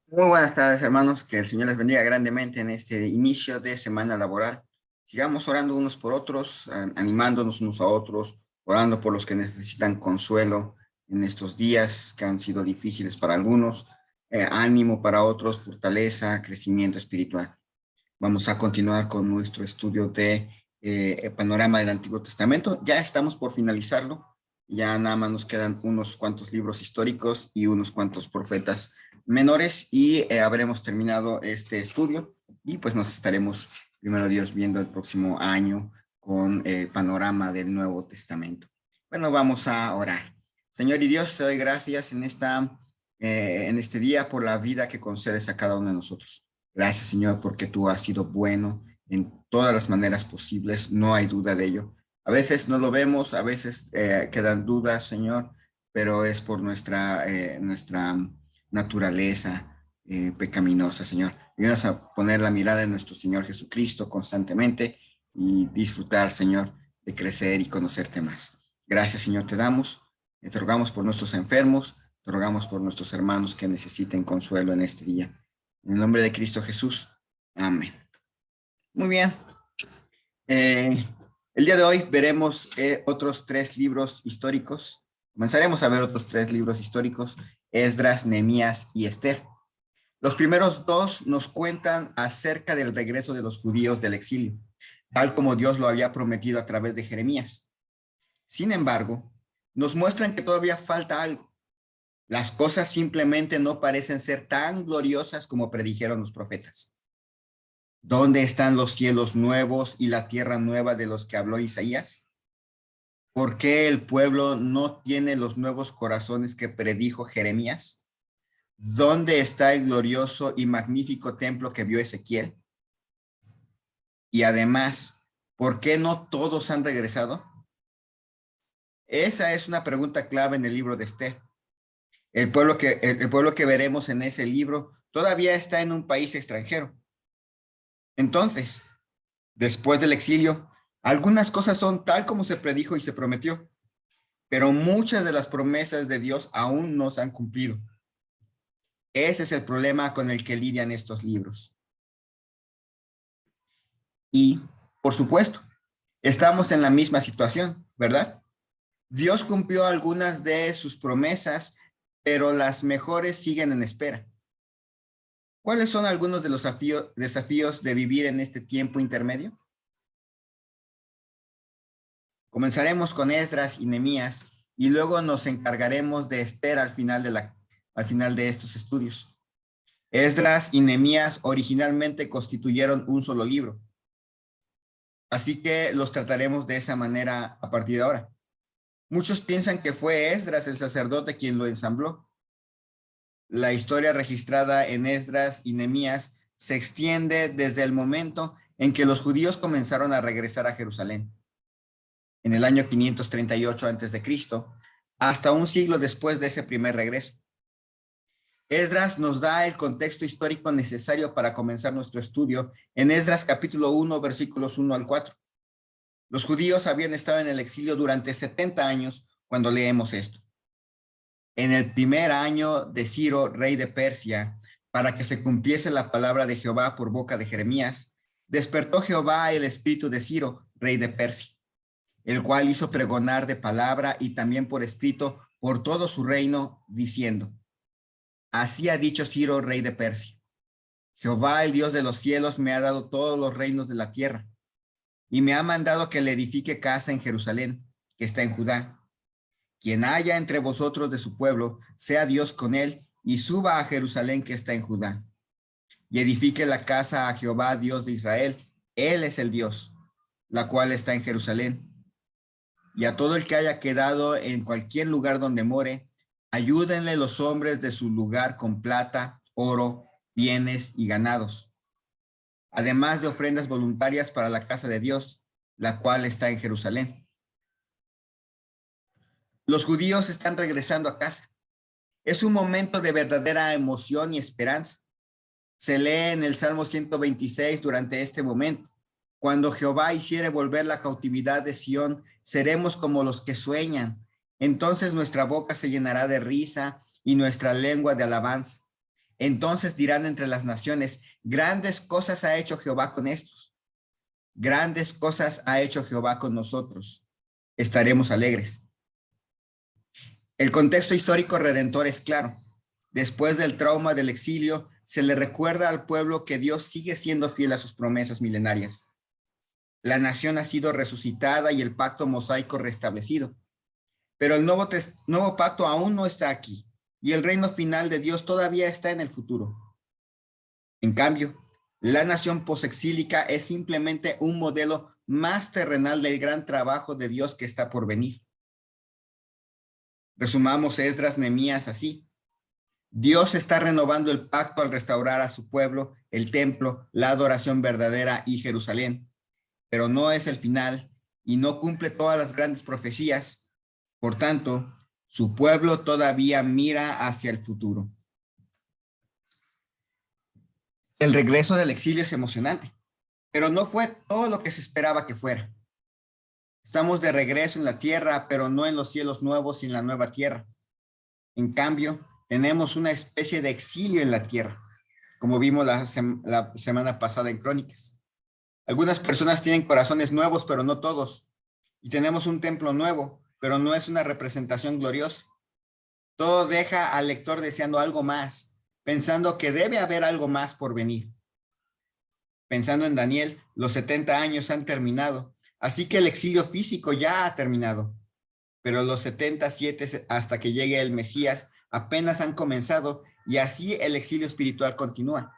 Muy buenas tardes, hermanos. Que el Señor les bendiga grandemente en este inicio de semana laboral. Sigamos orando unos por otros, animándonos unos a otros, orando por los que necesitan consuelo en estos días que han sido difíciles para algunos, ánimo para otros, fortaleza, crecimiento espiritual. Vamos a continuar con nuestro estudio de panorama del Antiguo Testamento. Ya estamos por finalizarlo. Ya nada más nos quedan unos cuantos libros históricos y unos cuantos profetas menores y habremos terminado este estudio y pues nos estaremos, primero Dios, viendo el próximo año con el panorama del Nuevo Testamento. Bueno, vamos a orar. Señor y Dios, te doy gracias en este día por la vida que concedes a cada uno de nosotros. Gracias, Señor, porque tú has sido bueno en todas las maneras posibles, no hay duda de ello. A veces no lo vemos, a veces quedan dudas, Señor, pero es por nuestra naturaleza pecaminosa, Señor. Ayúdanos a poner la mirada en nuestro Señor Jesucristo constantemente y disfrutar, Señor, de crecer y conocerte más. Gracias, Señor, te damos. Te rogamos por nuestros enfermos, te rogamos por nuestros hermanos que necesiten consuelo en este día. En el nombre de Cristo Jesús. Amén. Muy bien. El día de hoy veremos otros tres libros históricos. Comenzaremos a ver otros tres libros históricos, Esdras, Nehemías y Esther. Los primeros dos nos cuentan acerca del regreso de los judíos del exilio, tal como Dios lo había prometido a través de Jeremías. Sin embargo, nos muestran que todavía falta algo. Las cosas simplemente no parecen ser tan gloriosas como predijeron los profetas. ¿Dónde están los cielos nuevos y la tierra nueva de los que habló Isaías? ¿Por qué el pueblo no tiene los nuevos corazones que predijo Jeremías? ¿Dónde está el glorioso y magnífico templo que vio Ezequiel? Y además, ¿por qué no todos han regresado? Esa es una pregunta clave en el libro de Esther. El pueblo que veremos en ese libro todavía está en un país extranjero. Entonces, después del exilio, algunas cosas son tal como se predijo y se prometió, pero muchas de las promesas de Dios aún no se han cumplido. Ese es el problema con el que lidian estos libros. Y, por supuesto, estamos en la misma situación, ¿verdad? Dios cumplió algunas de sus promesas, pero las mejores siguen en espera. ¿Cuáles son algunos de los desafíos de vivir en este tiempo intermedio? Comenzaremos con Esdras y Nehemías y luego nos encargaremos de Esther al final de estos estudios. Esdras y Nehemías originalmente constituyeron un solo libro, así que los trataremos de esa manera a partir de ahora. Muchos piensan que fue Esdras el sacerdote quien lo ensambló. La historia registrada en Esdras y Nehemías se extiende desde el momento en que los judíos comenzaron a regresar a Jerusalén, en el año 538 a.C., hasta un siglo después de ese primer regreso. Esdras nos da el contexto histórico necesario para comenzar nuestro estudio en Esdras capítulo 1, versículos 1 al 4. Los judíos habían estado en el exilio durante 70 años cuando leemos esto. En el primer año de Ciro, rey de Persia, para que se cumpliese la palabra de Jehová por boca de Jeremías, despertó Jehová el espíritu de Ciro, rey de Persia, el cual hizo pregonar de palabra y también por escrito por todo su reino, diciendo: así ha dicho Ciro, rey de Persia: Jehová, el Dios de los cielos, me ha dado todos los reinos de la tierra, y me ha mandado que le edifique casa en Jerusalén, que está en Judá. Quien haya entre vosotros de su pueblo, sea Dios con él, y suba a Jerusalén, que está en Judá, y edifique la casa a Jehová, Dios de Israel. Él es el Dios, la cual está en Jerusalén. Y a todo el que haya quedado en cualquier lugar donde more, ayúdenle los hombres de su lugar con plata, oro, bienes y ganados, además de ofrendas voluntarias para la casa de Dios, la cual está en Jerusalén. Los judíos están regresando a casa. Es un momento de verdadera emoción y esperanza. Se lee en el Salmo 126 durante este momento: cuando Jehová hiciere volver la cautividad de Sión, seremos como los que sueñan. Entonces nuestra boca se llenará de risa y nuestra lengua de alabanza. Entonces dirán entre las naciones, grandes cosas ha hecho Jehová con estos. Grandes cosas ha hecho Jehová con nosotros. Estaremos alegres. El contexto histórico redentor es claro. Después del trauma del exilio, se le recuerda al pueblo que Dios sigue siendo fiel a sus promesas milenarias. La nación ha sido resucitada y el pacto mosaico restablecido. Pero el nuevo pacto aún no está aquí y el reino final de Dios todavía está en el futuro. En cambio, la nación posexílica es simplemente un modelo más terrenal del gran trabajo de Dios que está por venir. Resumamos Esdras, Nehemías así. Dios está renovando el pacto al restaurar a su pueblo, el templo, la adoración verdadera y Jerusalén. Pero no es el final y no cumple todas las grandes profecías. Por tanto, su pueblo todavía mira hacia el futuro. El regreso del exilio es emocionante, pero no fue todo lo que se esperaba que fuera. Estamos de regreso en la tierra, pero no en los cielos nuevos y en la nueva tierra. En cambio, tenemos una especie de exilio en la tierra, como vimos la semana pasada en Crónicas. Algunas personas tienen corazones nuevos, pero no todos. Y tenemos un templo nuevo, pero no es una representación gloriosa. Todo deja al lector deseando algo más, pensando que debe haber algo más por venir. Pensando en Daniel, los 70 años han terminado, así que el exilio físico ya ha terminado. Pero los 77 hasta que llegue el Mesías apenas han comenzado y así el exilio espiritual continúa.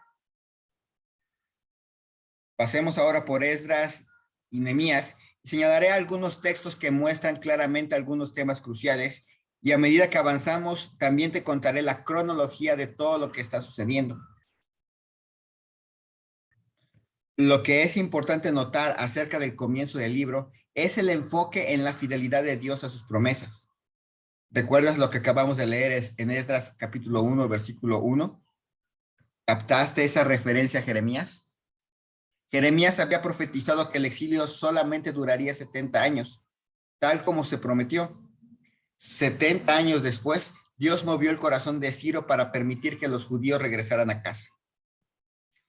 Pasemos ahora por Esdras y Nehemías y señalaré algunos textos que muestran claramente algunos temas cruciales y a medida que avanzamos también te contaré la cronología de todo lo que está sucediendo. Lo que es importante notar acerca del comienzo del libro es el enfoque en la fidelidad de Dios a sus promesas. ¿Recuerdas lo que acabamos de leer en Esdras capítulo 1, versículo 1? ¿Captaste esa referencia a Jeremías? Jeremías había profetizado que el exilio solamente duraría 70 años, tal como se prometió. 70 años después, Dios movió el corazón de Ciro para permitir que los judíos regresaran a casa.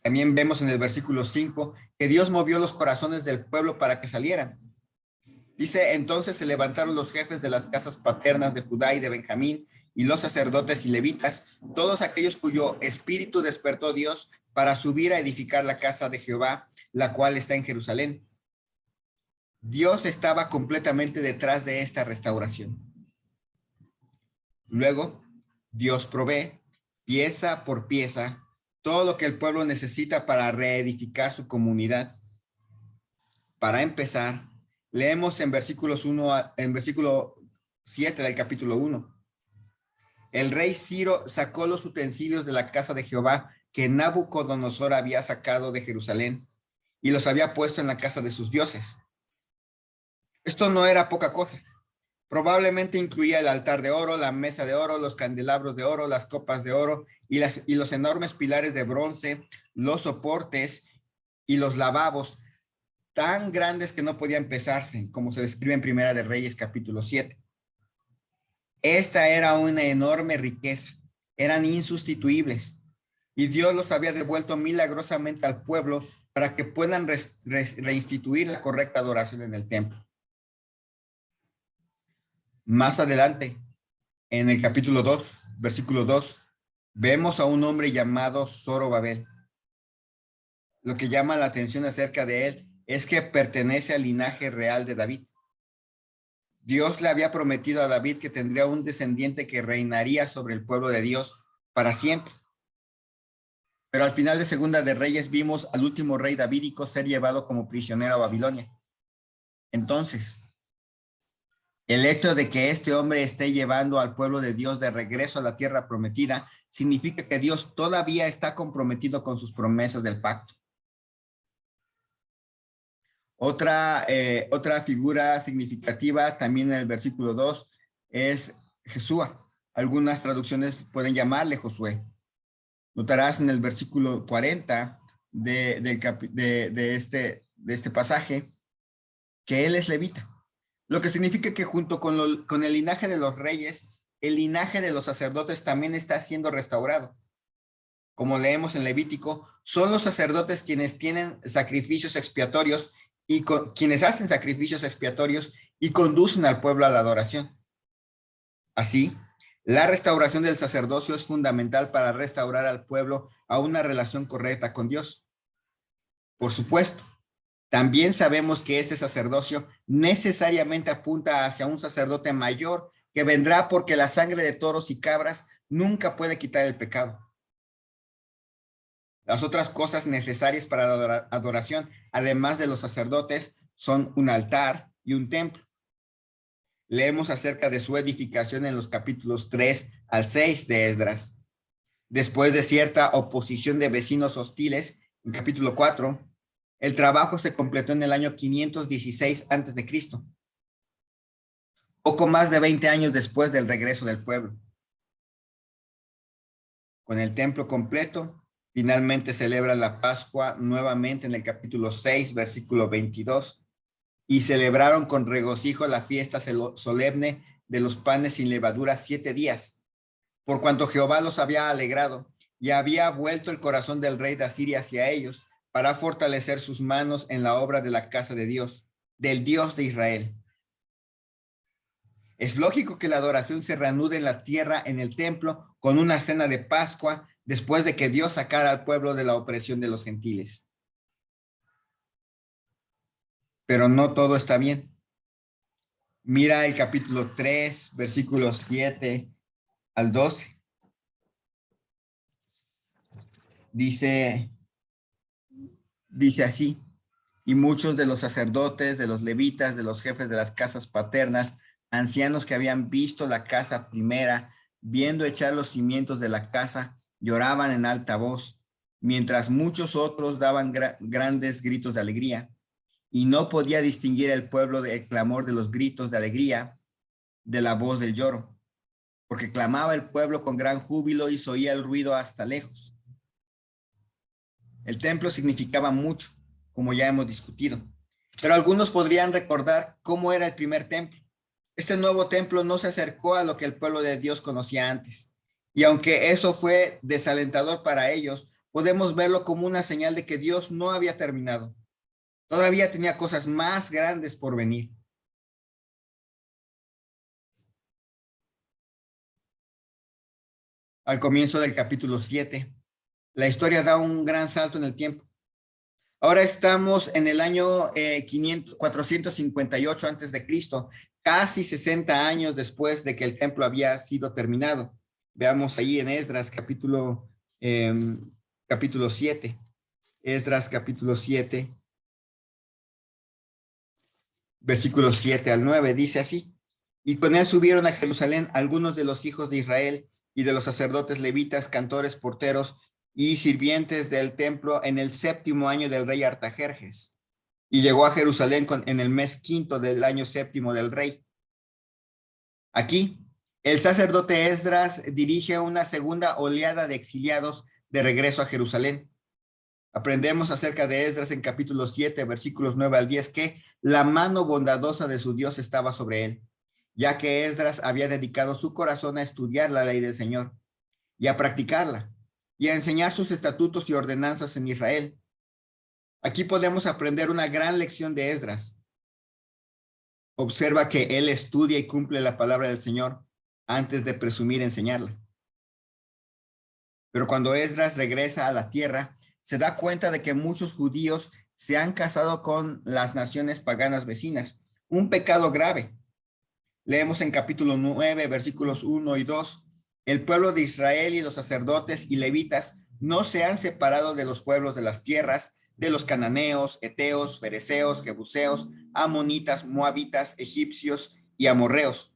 También vemos en el versículo 5 que Dios movió los corazones del pueblo para que salieran. Dice, entonces se levantaron los jefes de las casas paternas de Judá y de Benjamín, y los sacerdotes y levitas, todos aquellos cuyo espíritu despertó Dios para subir a edificar la casa de Jehová, la cual está en Jerusalén. Dios estaba completamente detrás de esta restauración. Luego, Dios provee, pieza por pieza, todo lo que el pueblo necesita para reedificar su comunidad. Para empezar, leemos en versículo 7 del capítulo 1. El rey Ciro sacó los utensilios de la casa de Jehová que Nabucodonosor había sacado de Jerusalén y los había puesto en la casa de sus dioses. Esto no era poca cosa. Probablemente incluía el altar de oro, la mesa de oro, los candelabros de oro, las copas de oro y los enormes pilares de bronce, los soportes y los lavabos tan grandes que no podían pesarse, como se describe en Primera de Reyes capítulo 7. Esta era una enorme riqueza, eran insustituibles y Dios los había devuelto milagrosamente al pueblo para que puedan reinstituir la correcta adoración en el templo. Más adelante, en el capítulo 2, versículo 2, vemos a un hombre llamado Zorobabel. Lo que llama la atención acerca de él es que pertenece al linaje real de David. Dios le había prometido a David que tendría un descendiente que reinaría sobre el pueblo de Dios para siempre. Pero al final de Segunda de Reyes vimos al último rey davídico ser llevado como prisionero a Babilonia. Entonces, el hecho de que este hombre esté llevando al pueblo de Dios de regreso a la tierra prometida significa que Dios todavía está comprometido con sus promesas del pacto. Otra figura significativa también en el versículo 2 es Jesúa. Algunas traducciones pueden llamarle Josué. Notarás en el versículo 40 de este pasaje que él es levita, lo que significa que junto con el linaje de los reyes, el linaje de los sacerdotes también está siendo restaurado. como leemos en Levítico, son los sacerdotes quienes tienen sacrificios expiatorios y quienes hacen sacrificios expiatorios y conducen al pueblo a la adoración. Así, la restauración del sacerdocio es fundamental para restaurar al pueblo a una relación correcta con Dios. Por supuesto, también sabemos que este sacerdocio necesariamente apunta hacia un sacerdote mayor que vendrá porque la sangre de toros y cabras nunca puede quitar el pecado. Las otras cosas necesarias para la adoración, además de los sacerdotes, son un altar y un templo. Leemos acerca de su edificación en los capítulos 3 al 6 de Esdras. Después de cierta oposición de vecinos hostiles, en capítulo 4, el trabajo se completó en el año 516 a.C., poco más de 20 años después del regreso del pueblo. Con el templo completo, finalmente celebran la Pascua nuevamente en el capítulo 6, versículo 22, y celebraron con regocijo la fiesta solemne de los panes sin levadura 7 días, por cuanto Jehová los había alegrado y había vuelto el corazón del rey de Asiria hacia ellos para fortalecer sus manos en la obra de la casa de Dios, del Dios de Israel. Es lógico que la adoración se reanude en la tierra, en el templo, con una cena de Pascua, después de que Dios sacara al pueblo de la opresión de los gentiles. Pero no todo está bien. Mira el capítulo 3, versículos 7 al 12. Dice así: y muchos de los sacerdotes, de los levitas, de los jefes de las casas paternas, ancianos que habían visto la casa primera, viendo echar los cimientos de la casa, lloraban en alta voz, mientras muchos otros daban grandes gritos de alegría, y no podía distinguir el pueblo del clamor de los gritos de alegría de la voz del lloro, porque clamaba el pueblo con gran júbilo y se oía el ruido hasta lejos. El templo significaba mucho, como ya hemos discutido, pero algunos podrían recordar cómo era el primer templo. Este nuevo templo no se acercó a lo que el pueblo de Dios conocía antes, y aunque eso fue desalentador para ellos, podemos verlo como una señal de que Dios no había terminado. Todavía tenía cosas más grandes por venir. Al comienzo del capítulo 7, la historia da un gran salto en el tiempo. Ahora estamos en el año 458 antes de Cristo, casi 60 años después de que el templo había sido terminado. Veamos ahí en Esdras capítulo 7. Esdras capítulo 7, versículos 7 al 9, dice así: y con él subieron a Jerusalén algunos de los hijos de Israel y de los sacerdotes levitas, cantores, porteros y sirvientes del templo en el 7º año del rey Artajerjes. Y llegó a Jerusalén en el mes 5º del año 7º del rey. Aquí, el sacerdote Esdras dirige una segunda oleada de exiliados de regreso a Jerusalén. Aprendemos acerca de Esdras en capítulo 7, versículos 9 al 10, que la mano bondadosa de su Dios estaba sobre él, ya que Esdras había dedicado su corazón a estudiar la ley del Señor y a practicarla, y a enseñar sus estatutos y ordenanzas en Israel. Aquí podemos aprender una gran lección de Esdras. Observa que él estudia y cumple la palabra del Señor antes de presumir enseñarla. Pero cuando Esdras regresa a la tierra, se da cuenta de que muchos judíos se han casado con las naciones paganas vecinas, un pecado grave. Leemos en capítulo 9, versículos 1 y 2, el pueblo de Israel y los sacerdotes y levitas no se han separado de los pueblos de las tierras, de los cananeos, heteos, fereceos, jebuseos, amonitas, moabitas, egipcios y amorreos,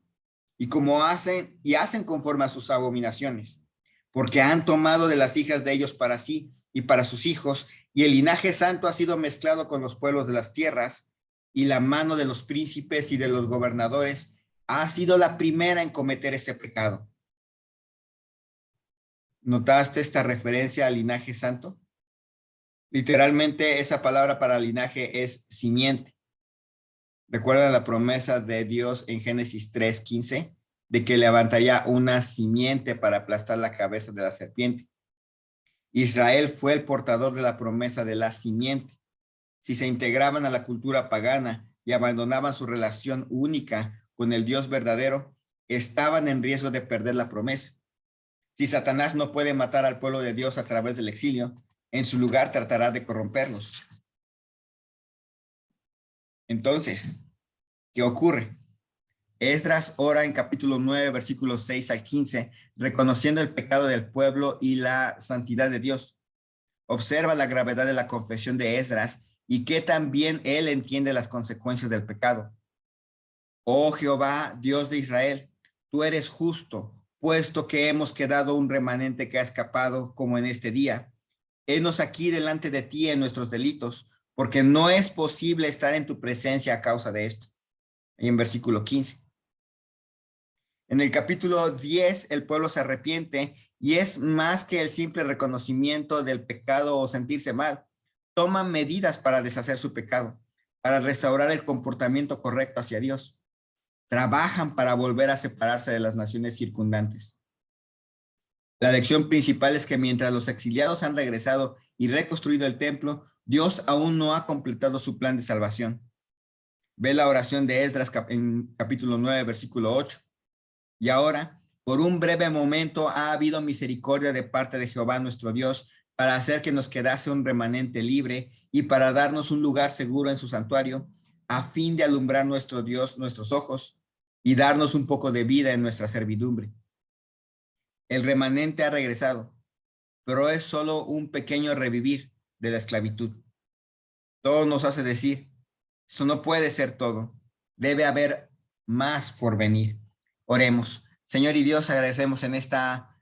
y hacen conforme a sus abominaciones, porque han tomado de las hijas de ellos para sí y para sus hijos, y el linaje santo ha sido mezclado con los pueblos de las tierras, y la mano de los príncipes y de los gobernadores ha sido la primera en cometer este pecado. ¿Notaste esta referencia al linaje santo? Literalmente esa palabra para linaje es simiente. ¿Recuerdan la promesa de Dios en Génesis 3:15? De que levantaría una simiente para aplastar la cabeza de la serpiente. Israel fue el portador de la promesa de la simiente. Si se integraban a la cultura pagana y abandonaban su relación única con el Dios verdadero, estaban en riesgo de perder la promesa. Si Satanás no puede matar al pueblo de Dios a través del exilio, en su lugar tratará de corromperlos. Entonces, ¿qué ocurre? Esdras ora en capítulo 9, versículos 6 al 15, reconociendo el pecado del pueblo y la santidad de Dios. Observa la gravedad de la confesión de Esdras y que también él entiende las consecuencias del pecado. Oh Jehová, Dios de Israel, tú eres justo, puesto que hemos quedado un remanente que ha escapado como en este día. Henos aquí delante de ti en nuestros delitos, porque no es posible estar en tu presencia a causa de esto. Y en versículo 15. En el capítulo 10, el pueblo se arrepiente y es más que el simple reconocimiento del pecado o sentirse mal. Toman medidas para deshacer su pecado, para restaurar el comportamiento correcto hacia Dios. Trabajan para volver a separarse de las naciones circundantes. La lección principal es que mientras los exiliados han regresado y reconstruido el templo, Dios aún no ha completado su plan de salvación. Ve la oración de Esdras en capítulo 9, versículo 8. Y ahora, por un breve momento, ha habido misericordia de parte de Jehová nuestro Dios para hacer que nos quedase un remanente libre y para darnos un lugar seguro en su santuario, a fin de alumbrar nuestro Dios nuestros ojos y darnos un poco de vida en nuestra servidumbre. El remanente ha regresado, pero es solo un pequeño revivir de la esclavitud. Todo nos hace decir, esto no puede ser todo, debe haber más por venir. Oremos. Señor y Dios, agradecemos en esta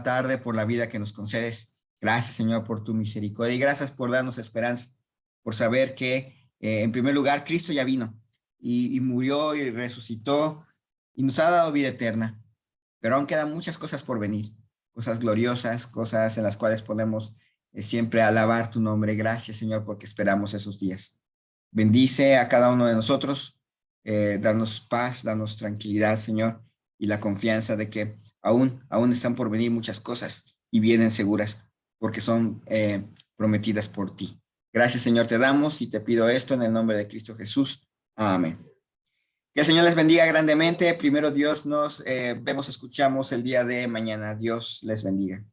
tarde por la vida que nos concedes. Gracias, Señor, por tu misericordia y gracias por darnos esperanza, por saber que, en primer lugar, Cristo ya vino y murió y resucitó y nos ha dado vida eterna. Pero aún quedan muchas cosas por venir, cosas gloriosas, cosas en las cuales podemos siempre alabar tu nombre. Gracias, Señor, porque esperamos esos días. Bendice a cada uno de nosotros. Danos paz, danos tranquilidad, Señor, y la confianza de que aún están por venir muchas cosas y vienen seguras porque son prometidas por ti. Gracias, Señor, te damos y te pido esto en el nombre de Cristo Jesús. Amén. Que el Señor les bendiga grandemente. Primero Dios, nos vemos, escuchamos el día de mañana. Dios les bendiga.